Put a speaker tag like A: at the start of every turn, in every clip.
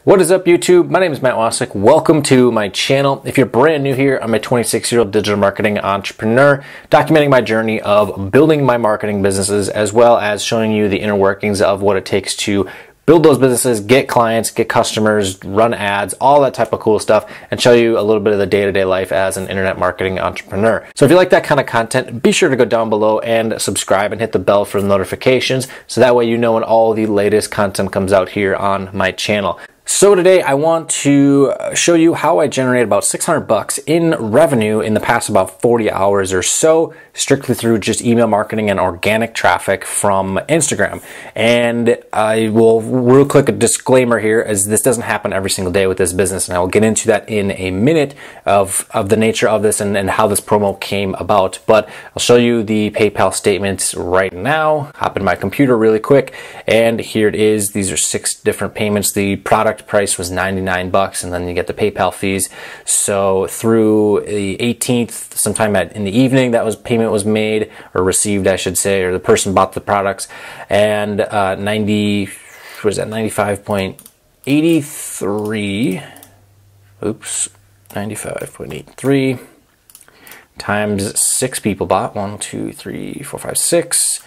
A: What is up, YouTube? My name is Matt Wacek. Welcome to my channel. If you're brand new here, I'm a 26-year-old digital marketing entrepreneur, documenting my journey of building my marketing businesses, as well as showing you the inner workings of what it takes to build those businesses, get clients, get customers, run ads, all that type of cool stuff, and show you a little bit of the day-to-day life as an internet marketing entrepreneur. So if you like that kind of content, be sure to go down below and subscribe and hit the bell for the notifications, so that way you know when all the latest content comes out here on my channel. So today I want to show you how I generated about $600 in revenue in the past about 40 hours or so, strictly through just email marketing and organic traffic from Instagram. And I will real quick a disclaimer here, as this doesn't happen every single day with this business, and I will get into that in a minute of the nature of this and how this promo came about. But I'll show you the PayPal statements right now. Hop in my computer really quick, and here it is. These are 6 different payments. The product price was $99, and then you get the PayPal fees. So through the 18th, sometime in the evening, payment was made, or received, I should say, or the person bought the products, and 95.83. Oops, 95.83 times 6 people bought. 1, 2, 3, 4, 5, 6.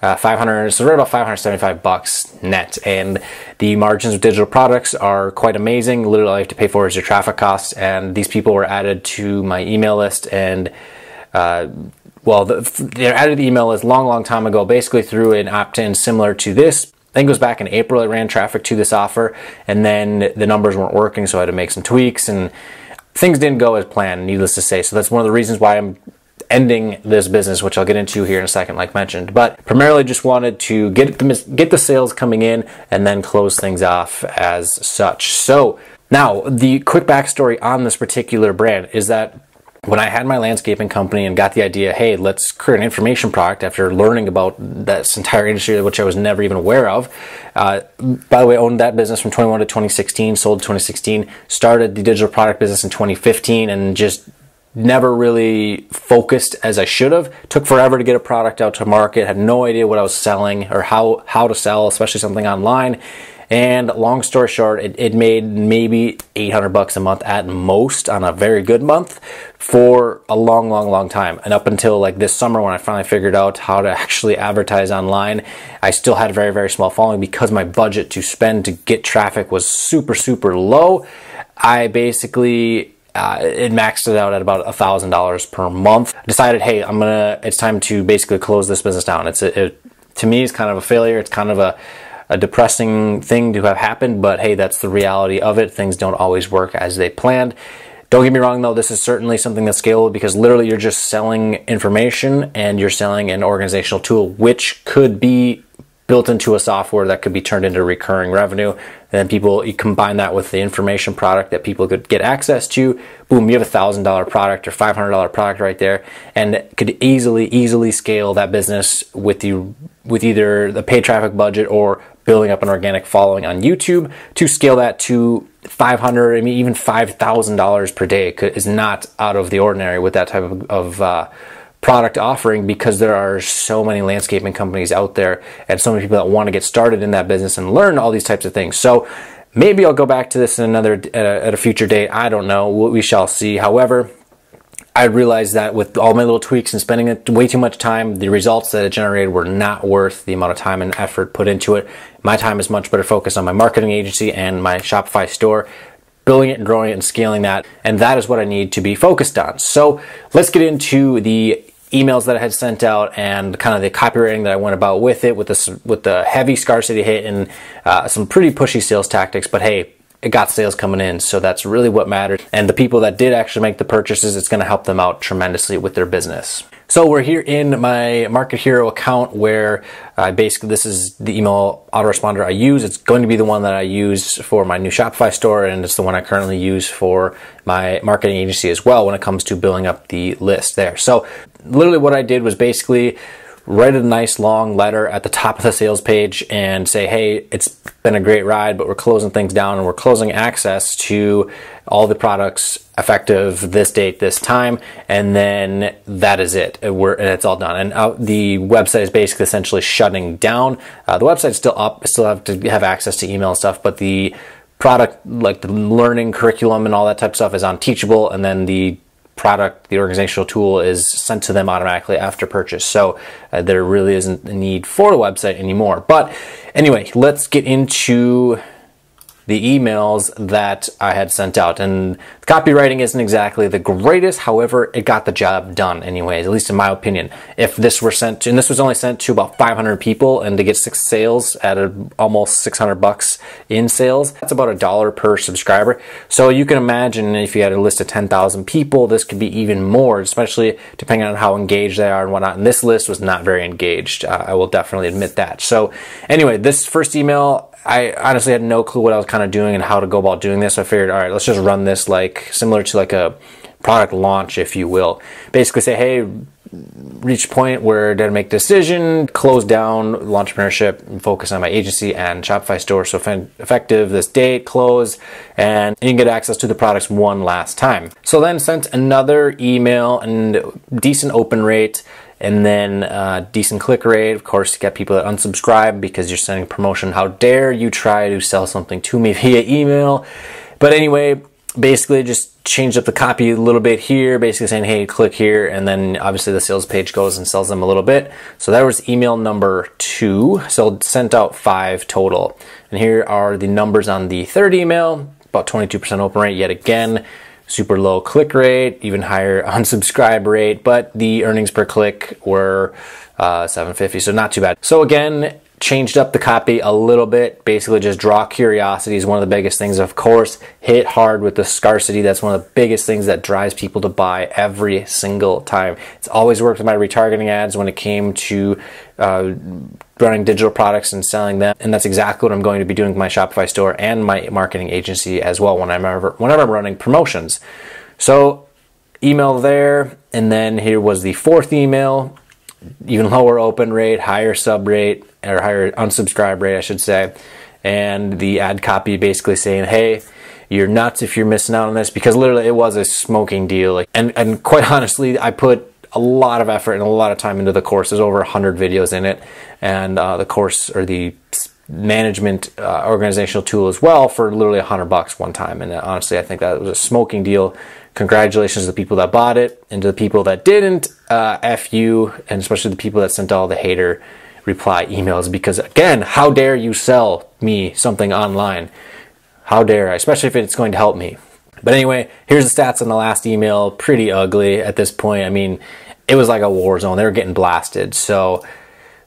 A: 500, so right about $575 net, and the margins of digital products are quite amazing. Literally all you have to pay for is your traffic costs, and these people were added to my email list, and they're added to the email list long time ago, basically through an opt-in similar to this. I think it was back in April I ran traffic to this offer, and then the numbers weren't working, so I had to make some tweaks, and things didn't go as planned, needless to say. So that's one of the reasons why I'm ending this business, which I'll get into here in a second, like mentioned. But primarily just wanted to get the sales coming in and then close things off as such. So now the quick backstory on this particular brand is that when I had my landscaping company and got the idea, hey, let's create an information product after learning about this entire industry, which I was never even aware of. By the way, I owned that business from 21 to 2016, sold 2016, started the digital product business in 2015, and just never really focused as I should have. Took forever to get a product out to market, had no idea what I was selling or how to sell, especially something online. And long story short, it made maybe $800 a month at most on a very good month for a long time. And up until like this summer, when I finally figured out how to actually advertise online, I still had a very small following because my budget to spend to get traffic was super low. I basically it maxed it out at about $1,000 per month. Decided, hey, it's time to basically close this business down. To me, it's kind of a failure. It's kind of a depressing thing to have happened, but hey, that's the reality of it. Things don't always work as they planned. Don't get me wrong though, this is certainly something that's scalable, because literally you're just selling information and you're selling an organizational tool, which could be built into a software that could be turned into recurring revenue. And then you combine that with the information product that people could get access to. Boom, you have a $1,000 product or $500 product right there, and could easily scale that business with either the paid traffic budget or building up an organic following on YouTube. To scale that to $500, I mean even $5,000 per day is not out of the ordinary with that type of product offering, because there are so many landscaping companies out there and so many people that want to get started in that business and learn all these types of things. So maybe I'll go back to this in at a future date. I don't know. We shall see. However, I realized that with all my little tweaks and spending way too much time, the results that it generated were not worth the amount of time and effort put into it. My time is much better focused on my marketing agency and my Shopify store, building it and growing it and scaling that, and that is what I need to be focused on. So let's get into the emails that I had sent out and kind of the copywriting that I went about with it, with the heavy scarcity hit and some pretty pushy sales tactics. But hey, it got sales coming in, so that's really what mattered. And the people that did actually make the purchases, it's going to help them out tremendously with their business. So we're here in my Market Hero account, where basically this is the email autoresponder I use. It's going to be the one that I use for my new Shopify store, and it's the one I currently use for my marketing agency as well when it comes to building up the list there. So literally what I did was basically write a nice long letter at the top of the sales page and say, hey, it's been a great ride, but we're closing things down and we're closing access to all the products effective this date, this time, and then that is it. And it's all done. And the website is basically essentially shutting down. The website's still up. I still have to have access to email and stuff, but the product, like the learning curriculum and all that type of stuff, is on Teachable, and then the product, the organizational tool, is sent to them automatically after purchase. So there really isn't a need for a website anymore. But anyway, let's get into the emails that I had sent out. And copywriting isn't exactly the greatest, however, it got the job done anyways, at least in my opinion. If this were sent to, and this was only sent to about 500 people, and to get 6 sales at almost $600 in sales, that's about $1 per subscriber. So you can imagine if you had a list of 10,000 people, this could be even more, especially depending on how engaged they are and whatnot. And this list was not very engaged. I will definitely admit that. So anyway, this first email, I honestly had no clue what I was kind of doing and how to go about doing this. So I figured, all right, let's just run this like similar to like a product launch, if you will. Basically say, hey, reach a point where did I make a decision, close down entrepreneurship, and focus on my agency and Shopify store. So effective this date, close, and you can get access to the products one last time. So then sent another email, and decent open rate, and then decent click rate. Of course, you get people that unsubscribe because you're sending promotion. How dare you try to sell something to me via email? But anyway, basically just changed up the copy a little bit here, basically saying, hey, click here, and then obviously the sales page goes and sells them a little bit. So that was email number 2. So sent out 5 total. And here are the numbers on the third email, about 22% open rate yet again. Super low click rate, even higher unsubscribe rate, but the earnings per click were $7.50, so not too bad. So again, changed up the copy a little bit, basically just draw curiosity is one of the biggest things. Of course, hit hard with the scarcity. That's one of the biggest things that drives people to buy every single time. It's always worked with my retargeting ads when it came to running digital products and selling them, and that's exactly what I'm going to be doing with my Shopify store and my marketing agency as well whenever I'm running promotions. So email there, and then here was the fourth email, even lower open rate, higher sub rate, or higher unsubscribe rate, I should say, and the ad copy basically saying, hey, you're nuts if you're missing out on this, because literally it was a smoking deal. And quite honestly, I put a lot of effort and a lot of time into the course. There's over 100 videos in it, and the course, or the management organizational tool as well, for literally $100 one time. And honestly, I think that was a smoking deal. Congratulations to the people that bought it, and to the people that didn't, F you, and especially the people that sent all the hater reply emails, because again, how dare you sell me something online? How dare I, especially if it's going to help me. But anyway, here's the stats on the last email. Pretty ugly at this point. I mean, it was like a war zone. They were getting blasted. So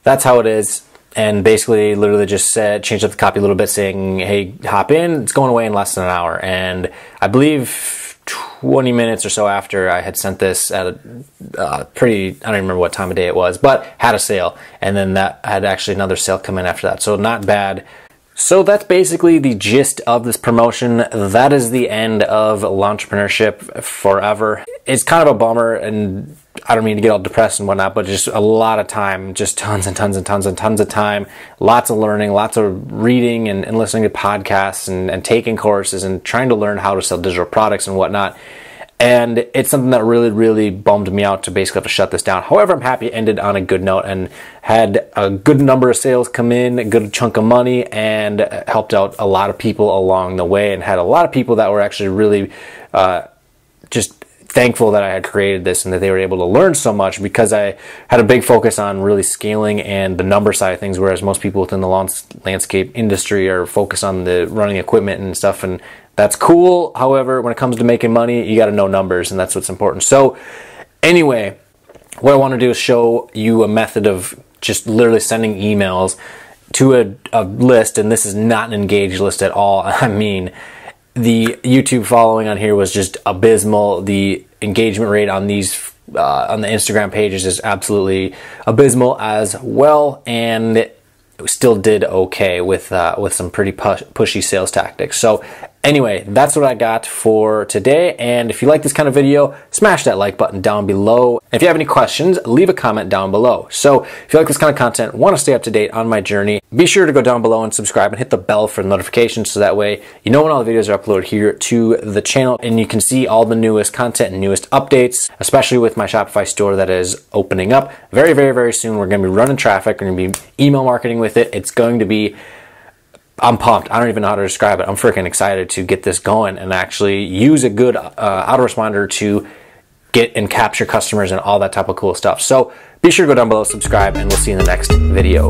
A: that's how it is. And basically, literally just said, changed up the copy a little bit, saying, hey, hop in. It's going away in less than an hour. And I believe 20 minutes or so after I had sent this at a pretty, I don't even remember what time of day it was, but had a sale. And then that had actually another sale come in after that. So not bad. So that's basically the gist of this promotion. That is the end of Launchpreneurship forever. It's kind of a bummer, and I don't mean to get all depressed and whatnot, but just a lot of time, just tons and tons and tons and tons of time, lots of learning, lots of reading and listening to podcasts and taking courses and trying to learn how to sell digital products and whatnot. And it's something that really, really bummed me out to basically have to shut this down. However, I'm happy it ended on a good note and had a good number of sales come in, a good chunk of money, and helped out a lot of people along the way, and had a lot of people that were actually really just thankful that I had created this and that they were able to learn so much, because I had a big focus on really scaling and the number side of things, whereas most people within the landscape industry are focused on the running equipment and stuff, and that's cool. However, when it comes to making money, you got to know numbers, and that's what's important. So anyway, what I want to do is show you a method of just literally sending emails to a list, and this is not an engaged list at all. I mean, the YouTube following on here was just abysmal. The engagement rate on these on the Instagram pages is absolutely abysmal as well, and still did okay with some pretty pushy sales tactics. So anyway, that's what I got for today. And if you like this kind of video, smash that like button down below. And if you have any questions, leave a comment down below. So if you like this kind of content, want to stay up to date on my journey, be sure to go down below and subscribe and hit the bell for notifications, so that way you know when all the videos are uploaded here to the channel, and you can see all the newest content and newest updates, especially with my Shopify store that is opening up very, very, very soon. We're going to be running traffic. We're going to be email marketing with it. It's going to be I'm pumped. I don't even know how to describe it. I'm freaking excited to get this going and actually use a good autoresponder to get and capture customers and all that type of cool stuff. So be sure to go down below, subscribe, and we'll see you in the next video.